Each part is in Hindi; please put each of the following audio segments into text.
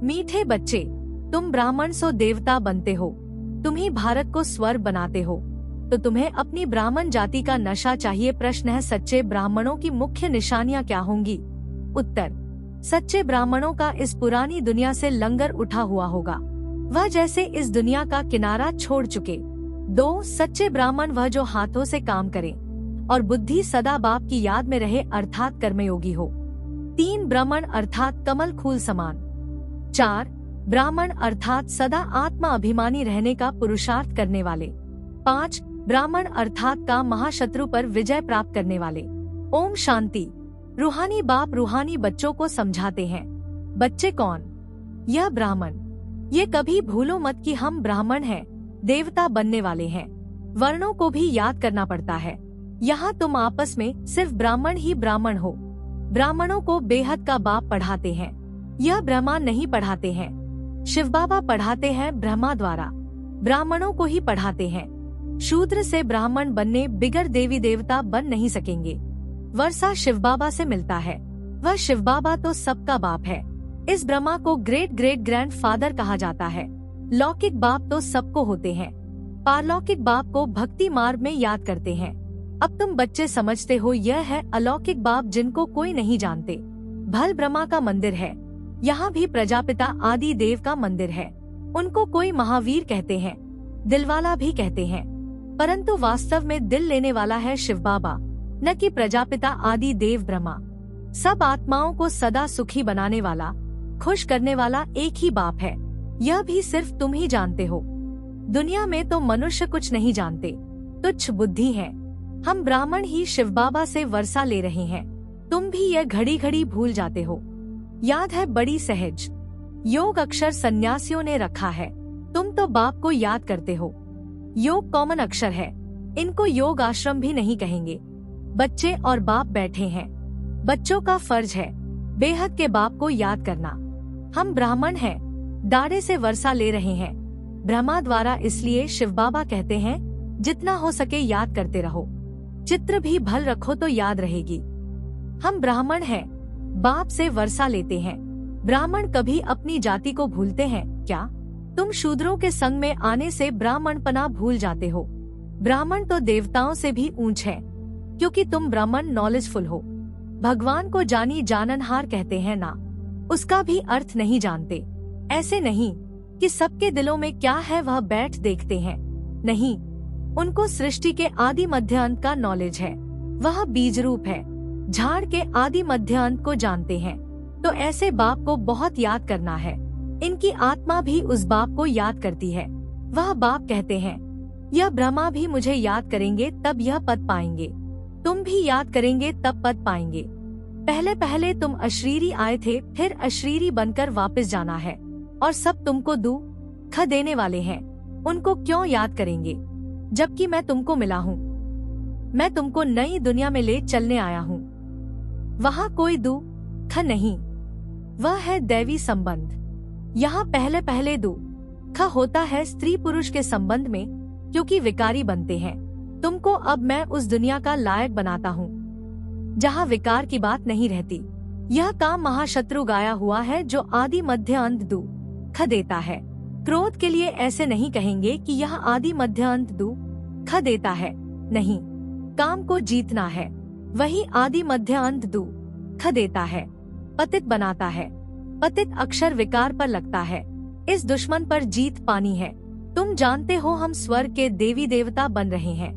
मीठे बच्चे, तुम ब्राह्मण सो देवता बनते हो, तुम ही भारत को स्वर्ग बनाते हो, तो तुम्हें अपनी ब्राह्मण जाति का नशा चाहिए। प्रश्न है, सच्चे ब्राह्मणों की मुख्य निशानियां क्या होंगी? उत्तर, सच्चे ब्राह्मणों का इस पुरानी दुनिया से लंगर उठा हुआ होगा, वह जैसे इस दुनिया का किनारा छोड़ चुके। 2. सच्चे ब्राह्मण वह जो हाथों से काम करे और बुद्धि सदा बाप की याद में रहे, अर्थात कर्मयोगी हो। 3. ब्राह्मण अर्थात कमल फूल समान। 4. ब्राह्मण अर्थात सदा आत्मा अभिमानी रहने का पुरुषार्थ करने वाले। 5. ब्राह्मण अर्थात का महाशत्रु पर विजय प्राप्त करने वाले। ओम शांति। रूहानी बाप रूहानी बच्चों को समझाते हैं। बच्चे कौन? यह ब्राह्मण। ये कभी भूलो मत कि हम ब्राह्मण हैं, देवता बनने वाले हैं। वर्णों को भी याद करना पड़ता है। यहाँ तुम आपस में सिर्फ ब्राह्मण ही ब्राह्मण हो। ब्राह्मणों को बेहद का बाप पढ़ाते हैं, यह ब्रह्मा नहीं पढ़ाते हैं। शिव बाबा पढ़ाते हैं ब्रह्मा द्वारा, ब्राह्मणों को ही पढ़ाते हैं। शूद्र से ब्राह्मण बनने बिगर देवी देवता बन नहीं सकेंगे। वर्षा शिव बाबा से मिलता है, वह शिव बाबा तो सबका बाप है। इस ब्रह्मा को ग्रेट ग्रेट ग्रैंड फादर कहा जाता है। लौकिक बाप तो सबको होते हैं, पारलौकिक बाप को भक्ति मार्ग में याद करते हैं। अब तुम बच्चे समझते हो, यह है अलौकिक बाप जिनको कोई नहीं जानते। भल ब्रह्मा का मंदिर है, यहाँ भी प्रजापिता आदि देव का मंदिर है। उनको कोई महावीर कहते हैं, दिलवाला भी कहते हैं, परंतु वास्तव में दिल लेने वाला है शिव बाबा, न कि प्रजापिता आदि देव ब्रह्मा। सब आत्माओं को सदा सुखी बनाने वाला, खुश करने वाला एक ही बाप है। यह भी सिर्फ तुम ही जानते हो। दुनिया में तो मनुष्य कुछ नहीं जानते, तुच्छ बुद्धि है। हम ब्राह्मण ही शिव बाबा से वर्षा ले रहे हैं। तुम भी यह घड़ी घड़ी भूल जाते हो। याद है बड़ी सहज योग अक्षर सन्यासियों ने रखा है, तुम तो बाप को याद करते हो। योग कॉमन अक्षर है, इनको योग आश्रम भी नहीं कहेंगे। बच्चे और बाप बैठे हैं, बच्चों का फर्ज है बेहद के बाप को याद करना। हम ब्राह्मण हैं, दाढ़े से वर्षा ले रहे हैं ब्रह्मा द्वारा, इसलिए शिव बाबा कहते हैं जितना हो सके याद करते रहो। चित्र भी भल रखो तो याद रहेगी। हम ब्राह्मण हैं, बाप से वर्षा लेते हैं। ब्राह्मण कभी अपनी जाति को भूलते हैं क्या? तुम शूद्रों के संग में आने से ब्राह्मणपना भूल जाते हो। ब्राह्मण तो देवताओं से भी ऊंच है, क्योंकि तुम ब्राह्मण नॉलेजफुल हो। भगवान को जानी जाननहार कहते हैं ना, उसका भी अर्थ नहीं जानते। ऐसे नहीं कि सबके दिलों में क्या है वह बैठ देखते हैं, नहीं, उनको सृष्टि के आदि मध्य अंत का नॉलेज है। वह बीज रूप है, झाड़ के आदि मध्य अंत को जानते हैं। तो ऐसे बाप को बहुत याद करना है। इनकी आत्मा भी उस बाप को याद करती है। वह बाप कहते हैं, यह ब्रह्मा भी मुझे याद करेंगे तब यह पद पाएंगे, तुम भी याद करेंगे तब पद पाएंगे। पहले पहले तुम अशरीरी आए थे, फिर अशरीरी बनकर वापस जाना है, और सब तुमको दुख देने वाले हैं। उनको क्यों याद करेंगे जबकि मैं तुमको मिला हूँ। मैं तुमको नई दुनिया में ले चलने आया हूँ। वहाँ कोई दुख नहीं, वह है दैवी संबंध। यहाँ पहले पहले दुख होता है स्त्री पुरुष के संबंध में, क्योंकि विकारी बनते हैं। तुमको अब मैं उस दुनिया का लायक बनाता हूँ जहाँ विकार की बात नहीं रहती। यह काम महाशत्रु गाया हुआ है जो आदि मध्य अंत दुख देता है। क्रोध के लिए ऐसे नहीं कहेंगे कि यह आदि मध्य अंत दुख देता है, नहीं, काम को जीतना है, वही आदि मध्य अंत दुख देता है, पतित बनाता है। पतित अक्षर विकार पर लगता है, इस दुश्मन पर जीत पानी है। तुम जानते हो हम स्वर्ग के देवी देवता बन रहे हैं।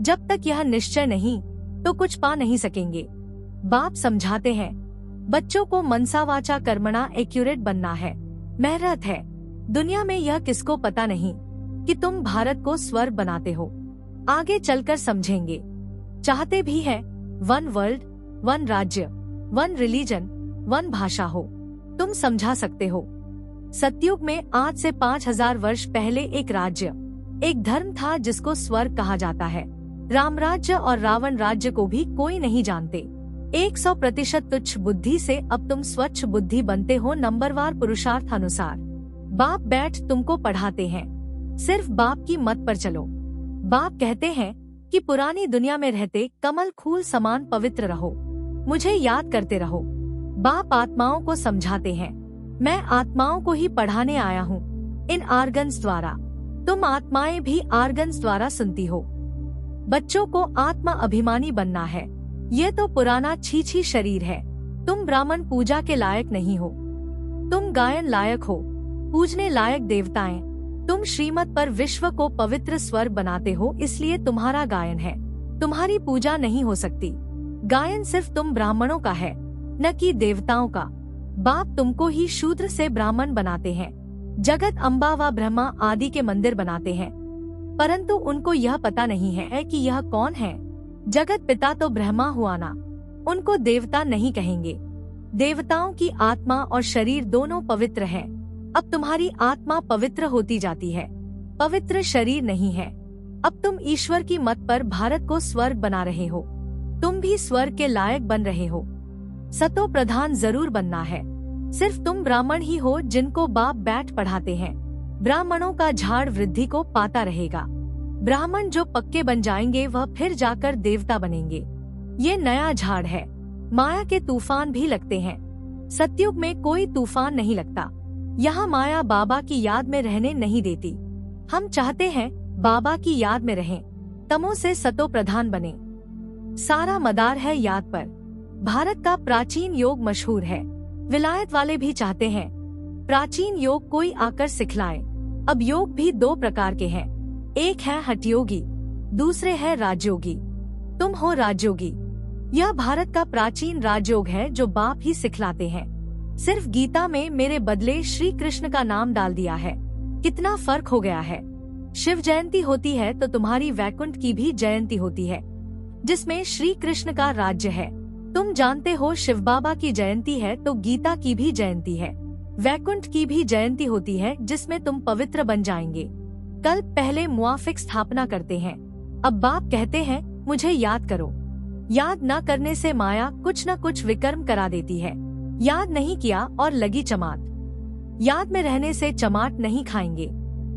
जब तक यह निश्चय नहीं तो कुछ पा नहीं सकेंगे। बाप समझाते हैं, बच्चों को मनसा वाचा कर्मणा एक्यूरेट बनना है, मेहनत है। दुनिया में यह किसको पता नहीं कि तुम भारत को स्वर्ग बनाते हो। आगे चलकर समझेंगे। चाहते भी है वन वर्ल्ड, वन राज्य, वन रिलीजन, वन भाषा हो। तुम समझा सकते हो। सतयुग में आज से 5000 वर्ष पहले एक राज्य, एक धर्म था जिसको स्वर्ग कहा जाता है। राम राज्य और रावण राज्य को भी कोई नहीं जानते। 100% तुच्छ बुद्धि से अब तुम स्वच्छ बुद्धि बनते हो नंबरवार पुरुषार्थ अनुसार। बाप बैठ तुमको पढ़ाते हैं, सिर्फ बाप की मत पर चलो। बाप कहते हैं कि पुरानी दुनिया में रहते कमल फूल समान पवित्र रहो, मुझे याद करते रहो। बाप आत्माओं को समझाते हैं, मैं आत्माओं को ही पढ़ाने आया हूँ इन आर्गन्स द्वारा। तुम आत्माएं भी आर्गन्स द्वारा सुनती हो। बच्चों को आत्मा अभिमानी बनना है। ये तो पुराना छीछी शरीर है। तुम ब्राह्मण पूजा के लायक नहीं हो। तुम गायन लायक हो, पूजने लायक देवताएं। तुम श्रीमत पर विश्व को पवित्र स्वर्ग बनाते हो, इसलिए तुम्हारा गायन है। तुम्हारी पूजा नहीं हो सकती। गायन सिर्फ तुम ब्राह्मणों का है, न कि देवताओं का। बाप तुमको ही शूद्र से ब्राह्मण बनाते हैं। जगत अम्बा व ब्रह्मा आदि के मंदिर बनाते हैं, परंतु उनको यह पता नहीं है कि यह कौन है। जगत पिता तो ब्रह्मा हुआ ना, उनको देवता नहीं कहेंगे। देवताओं की आत्मा और शरीर दोनों पवित्र हैं। अब तुम्हारी आत्मा पवित्र होती जाती है, पवित्र शरीर नहीं है। अब तुम ईश्वर की मत पर भारत को स्वर्ग बना रहे हो। तुम भी स्वर्ग के लायक बन रहे हो। सतो प्रधान जरूर बनना है। सिर्फ तुम ब्राह्मण ही हो जिनको बाप बैठ पढ़ाते हैं। ब्राह्मणों का झाड़ वृद्धि को पाता रहेगा। ब्राह्मण जो पक्के बन जाएंगे वह फिर जाकर देवता बनेंगे। ये नया झाड़ है। माया के तूफान भी लगते हैं, सतयुग में कोई तूफान नहीं लगता। यहाँ माया बाबा की याद में रहने नहीं देती। हम चाहते हैं बाबा की याद में रहें, तमो से सतो प्रधान बने। सारा मदार है याद पर। भारत का प्राचीन योग मशहूर है। विलायत वाले भी चाहते हैं प्राचीन योग कोई आकर सिखलाए। अब योग भी दो प्रकार के हैं, एक है हठयोगी, दूसरे है राजयोगी। तुम हो राजयोगी। यह भारत का प्राचीन राजयोग है जो बाप ही सिखलाते हैं। सिर्फ गीता में मेरे बदले श्री कृष्ण का नाम डाल दिया है। कितना फर्क हो गया है। शिव जयंती होती है तो तुम्हारी वैकुंठ की भी जयंती होती है, जिसमें श्री कृष्ण का राज्य है। तुम जानते हो शिव बाबा की जयंती है तो गीता की भी जयंती है। वैकुंठ की भी जयंती होती है जिसमें तुम पवित्र बन जाएंगे। कल पहले मुआफिक स्थापना करते हैं। अब बाप कहते हैं मुझे याद करो। याद न करने से माया कुछ न कुछ विकर्म करा देती है। याद नहीं किया और लगी चमाट। याद में रहने से चमाट नहीं खाएंगे।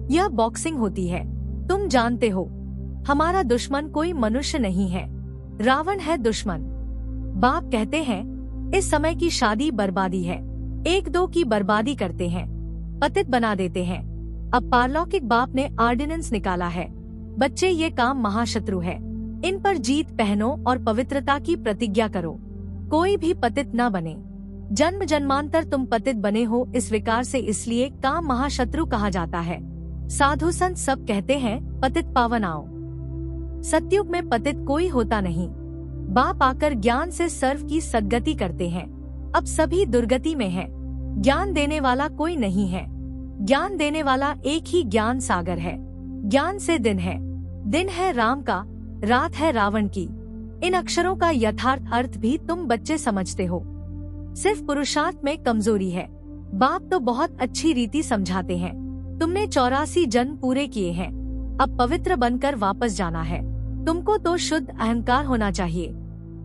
यह बॉक्सिंग होती है। तुम जानते हो हमारा दुश्मन कोई मनुष्य नहीं है, रावण है दुश्मन। बाप कहते हैं इस समय की शादी बर्बादी है। एक दो की बर्बादी करते हैं, पतित बना देते हैं। अब पारलौकिक बाप ने ऑर्डिनेंस निकाला है, बच्चे ये काम महाशत्रु है, इन पर जीत पहनो और पवित्रता की प्रतिज्ञा करो। कोई भी पतित न बने। जन्म जन्मांतर तुम पतित बने हो इस विकार से, इसलिए काम महाशत्रु कहा जाता है। साधु संत सब कहते हैं पतित पावन आओ। सतयुग में पतित कोई होता नहीं। बाप आकर ज्ञान से सर्व की सद्गति करते हैं। अब सभी दुर्गति में हैं। ज्ञान देने वाला कोई नहीं है। ज्ञान देने वाला एक ही ज्ञान सागर है। ज्ञान से दिन है, दिन है राम का, रात है रावण की। इन अक्षरों का यथार्थ अर्थ भी तुम बच्चे समझते हो। सिर्फ पुरुषार्थ में कमजोरी है। बाप तो बहुत अच्छी रीति समझाते हैं। तुमने 84 जन्म पूरे किए हैं। अब पवित्र बनकर वापस जाना है। तुमको तो शुद्ध अहंकार होना चाहिए।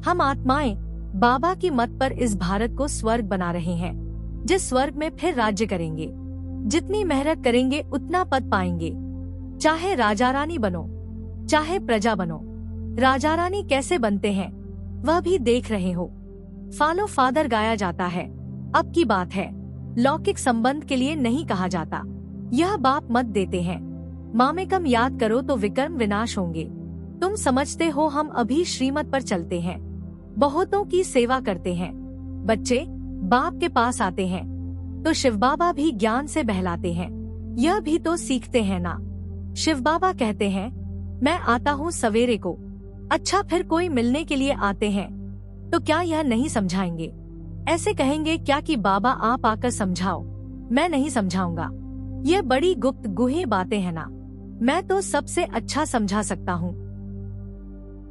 हम आत्माएं बाबा की मत पर इस भारत को स्वर्ग बना रहे हैं, जिस स्वर्ग में फिर राज्य करेंगे। जितनी मेहनत करेंगे उतना पद पाएंगे। चाहे राजा रानी बनो, चाहे प्रजा बनो। राजा रानी कैसे बनते हैं वह भी देख रहे हो। फॉलो फादर गाया जाता है। अब की बात है, लौकिक संबंध के लिए नहीं कहा जाता। यह बाप मत देते हैं। मामेकम याद करो तो विकर्म विनाश होंगे। तुम समझते हो हम अभी श्रीमत पर चलते हैं, बहुतों की सेवा करते हैं। बच्चे बाप के पास आते हैं तो शिव बाबा भी ज्ञान से बहलाते हैं। यह भी तो सीखते हैं ना। शिव बाबा कहते हैं मैं आता हूँ सवेरे को। अच्छा, फिर कोई मिलने के लिए आते हैं तो क्या यह नहीं समझाएंगे? ऐसे कहेंगे क्या कि बाबा आप आकर समझाओ। मैं नहीं समझाऊंगा। ये बड़ी गुप्त गुहे बातें हैं ना। मैं तो सबसे अच्छा समझा सकता हूँ।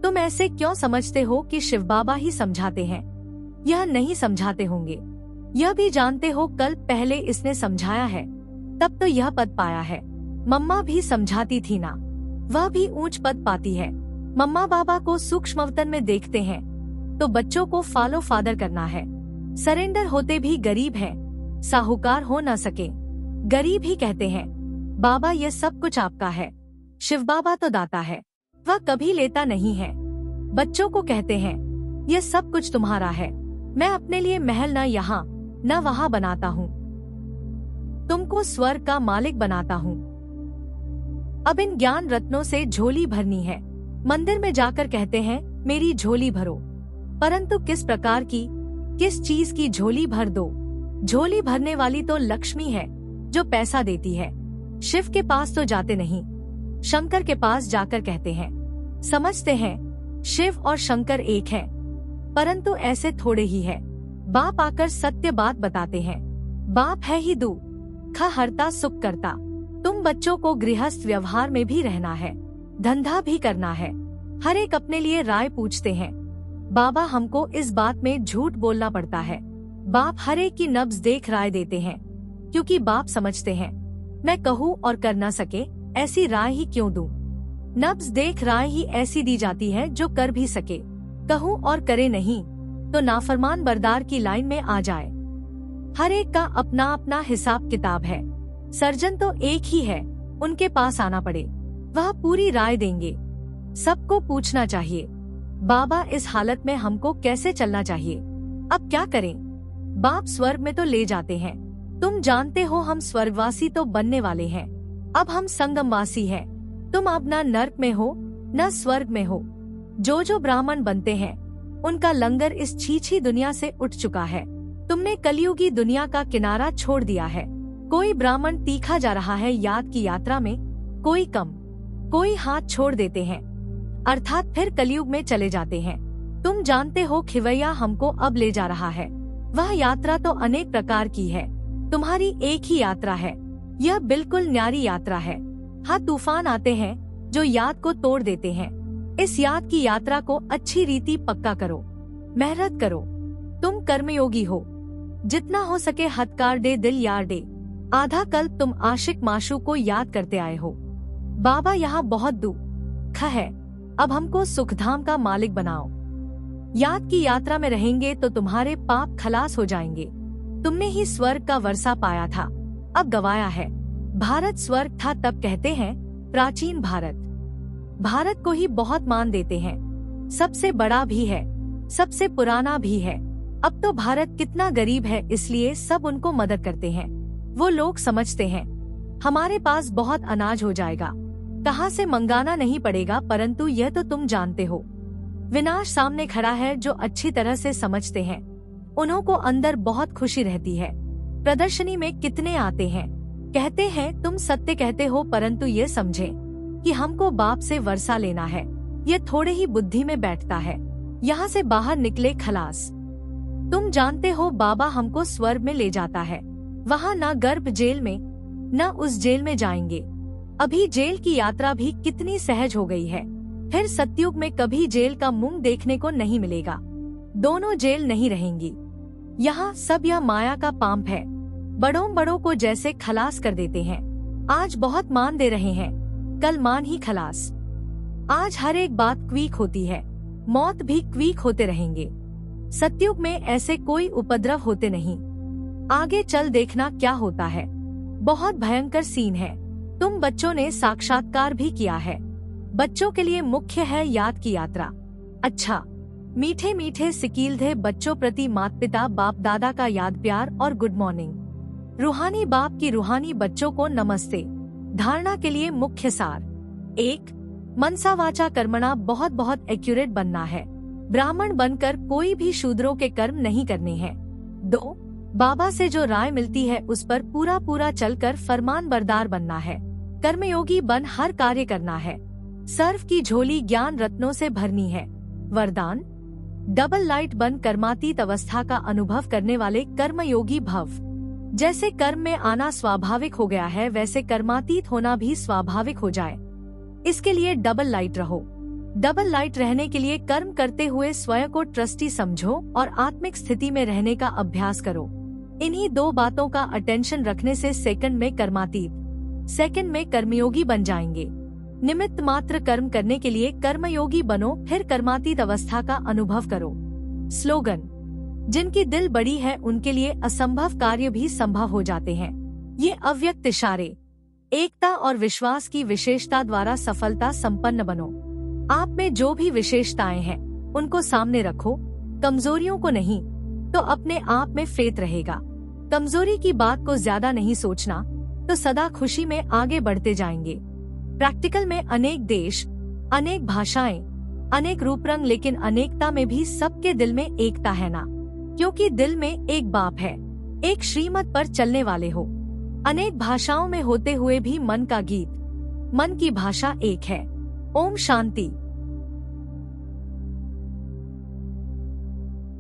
तुम ऐसे क्यों समझते हो कि शिव बाबा ही समझाते हैं? यह नहीं समझाते होंगे। यह भी जानते हो कल पहले इसने समझाया है, तब तो यह पद पाया है। मम्मा भी समझाती थी ना, वह भी ऊंच पद पाती है। मम्मा बाबा को सूक्ष्मवतन में देखते हैं तो बच्चों को फॉलो फादर करना है। सरेंडर होते भी गरीब हैं, साहूकार हो न सके। गरीब ही कहते हैं बाबा ये सब कुछ आपका है। शिव बाबा तो दाता है, वह कभी लेता नहीं है। बच्चों को कहते हैं ये सब कुछ तुम्हारा है। मैं अपने लिए महल न यहाँ न वहाँ बनाता हूँ। तुमको स्वर्ग का मालिक बनाता हूँ। अब इन ज्ञान रत्नों से झोली भरनी है। मंदिर में जाकर कहते हैं मेरी झोली भरो, परंतु किस प्रकार की, किस चीज की झोली भर दो? झोली भरने वाली तो लक्ष्मी है जो पैसा देती है। शिव के पास तो जाते नहीं, शंकर के पास जाकर कहते हैं। समझते हैं शिव और शंकर एक है, परंतु ऐसे थोड़े ही है। बाप आकर सत्य बात बताते हैं। बाप है ही दुख हरता सुख करता। तुम बच्चों को गृहस्थ व्यवहार में भी रहना है, धंधा भी करना है। हर एक अपने लिए राय पूछते हैं। बाबा हमको इस बात में झूठ बोलना पड़ता है। बाप हर एक की नब्ज देख राय देते हैं, क्योंकि बाप समझते हैं मैं कहूँ और कर न सके, ऐसी राय ही क्यों दूं? नब्ज देख राय ही ऐसी दी जाती है जो कर भी सके। कहूँ और करे नहीं तो नाफरमान बरदार की लाइन में आ जाए। हर एक का अपना अपना हिसाब किताब है। सर्जन तो एक ही है, उनके पास आना पड़े, वह पूरी राय देंगे। सबको पूछना चाहिए बाबा इस हालत में हमको कैसे चलना चाहिए, अब क्या करें? बाप स्वर्ग में तो ले जाते हैं। तुम जानते हो हम स्वर्गवासी तो बनने वाले हैं। अब हम संगमवासी हैं। तुम अब न नर्क में हो न स्वर्ग में हो। जो जो ब्राह्मण बनते हैं उनका लंगर इस छीछी दुनिया से उठ चुका है। तुमने कलयुगी दुनिया का किनारा छोड़ दिया है। कोई ब्राह्मण तीखा जा रहा है याद की यात्रा में, कोई कम, कोई हाथ छोड़ देते हैं, अर्थात फिर कलयुग में चले जाते हैं। तुम जानते हो खिवैया हमको अब ले जा रहा है। वह यात्रा तो अनेक प्रकार की है, तुम्हारी एक ही यात्रा है। यह बिल्कुल न्यारी यात्रा है। हाँ, तूफान आते हैं जो याद को तोड़ देते हैं। इस याद की यात्रा को अच्छी रीति पक्का करो, मेहनत करो। तुम कर्मयोगी हो, जितना हो सके हथकार दे दिल यार दे। आधा कल्प तुम आशिक माशू को याद करते आए हो। बाबा यहाँ बहुत दुख है, अब हमको सुखधाम का मालिक बनाओ। याद की यात्रा में रहेंगे तो तुम्हारे पाप खलास हो जाएंगे। तुमने ही स्वर्ग का वर्षा पाया था, अब गवाया है। भारत स्वर्ग था तब कहते हैं प्राचीन भारत। भारत को ही बहुत मान देते हैं, सबसे बड़ा भी है, सबसे पुराना भी है। अब तो भारत कितना गरीब है, इसलिए सब उनको मदद करते हैं। वो लोग समझते हैं हमारे पास बहुत अनाज हो जाएगा, कहाँ से मंगाना नहीं पड़ेगा। परंतु यह तो तुम जानते हो विनाश सामने खड़ा है। जो अच्छी तरह से समझते हैं उन्हों को अंदर बहुत खुशी रहती है। प्रदर्शनी में कितने आते हैं, कहते हैं तुम सत्य कहते हो, परंतु ये समझे कि हमको बाप से वर्षा लेना है। ये थोड़े ही बुद्धि में बैठता है, यहाँ से बाहर निकले खलास। तुम जानते हो बाबा हमको स्वर्ग में ले जाता है। वहाँ न गर्भ जेल में न उस जेल में जाएंगे। अभी जेल की यात्रा भी कितनी सहज हो गई है। फिर सतयुग में कभी जेल का मुंह देखने को नहीं मिलेगा। दोनों जेल नहीं रहेंगी। यहाँ सब यह माया का पांप है। बड़ों को जैसे खलास कर देते हैं। आज बहुत मान दे रहे हैं, कल मान ही खलास। आज हर एक बात क्वीक होती है, मौत भी क्वीक होते रहेंगे। सतयुग में ऐसे कोई उपद्रव होते नहीं। आगे चल देखना क्या होता है, बहुत भयंकर सीन है। तुम बच्चों ने साक्षात्कार भी किया है। बच्चों के लिए मुख्य है याद की यात्रा। अच्छा, मीठे मीठे सिकीलधे बच्चों प्रति माता पिता बाप दादा का याद प्यार और गुड मॉर्निंग। रूहानी बाप की रूहानी बच्चों को नमस्ते। धारणा के लिए मुख्य सार: 1. मनसा वाचा कर्मणा बहुत बहुत एक्यूरेट बनना है। ब्राह्मण बनकर कोई भी शूद्रों के कर्म नहीं करने हैं। 2. बाबा से जो राय मिलती है उस पर पूरा चलकर फरमान बरदार बनना है। कर्मयोगी बन हर कार्य करना है। सर्व की झोली ज्ञान रत्नों से भरनी है। वरदान: डबल लाइट बन कर्मातीत अवस्था का अनुभव करने वाले कर्मयोगी भव। जैसे कर्म में आना स्वाभाविक हो गया है, वैसे कर्मातीत होना भी स्वाभाविक हो जाए, इसके लिए डबल लाइट रहो। डबल लाइट रहने के लिए कर्म करते हुए स्वयं को ट्रस्टी समझो और आत्मिक स्थिति में रहने का अभ्यास करो। इन्हीं 2 बातों का अटेंशन रखने से सेकंड में कर्मातीत, सेकंड में कर्मयोगी बन जाएंगे। निमित्त मात्र कर्म करने के लिए कर्मयोगी बनो, फिर कर्मातीत अवस्था का अनुभव करो। स्लोगन: जिनकी दिल बड़ी है उनके लिए असंभव कार्य भी संभव हो जाते हैं। ये अव्यक्त इशारे, एकता और विश्वास की विशेषता द्वारा सफलता संपन्न बनो। आप में जो भी विशेषताएं हैं उनको सामने रखो, कमजोरियों को नहीं, तो अपने आप में फेथ रहेगा। कमजोरी की बात को ज्यादा नहीं सोचना, तो सदा खुशी में आगे बढ़ते जाएंगे। प्रैक्टिकल में अनेक देश, अनेक भाषाएं, अनेक रूप रंग, लेकिन अनेकता में भी सबके दिल में एकता है ना, क्योंकि दिल में एक बाप है, एक श्रीमत पर चलने वाले हो। अनेक भाषाओं में होते हुए भी मन का गीत, मन की भाषा एक है। ओम शांति।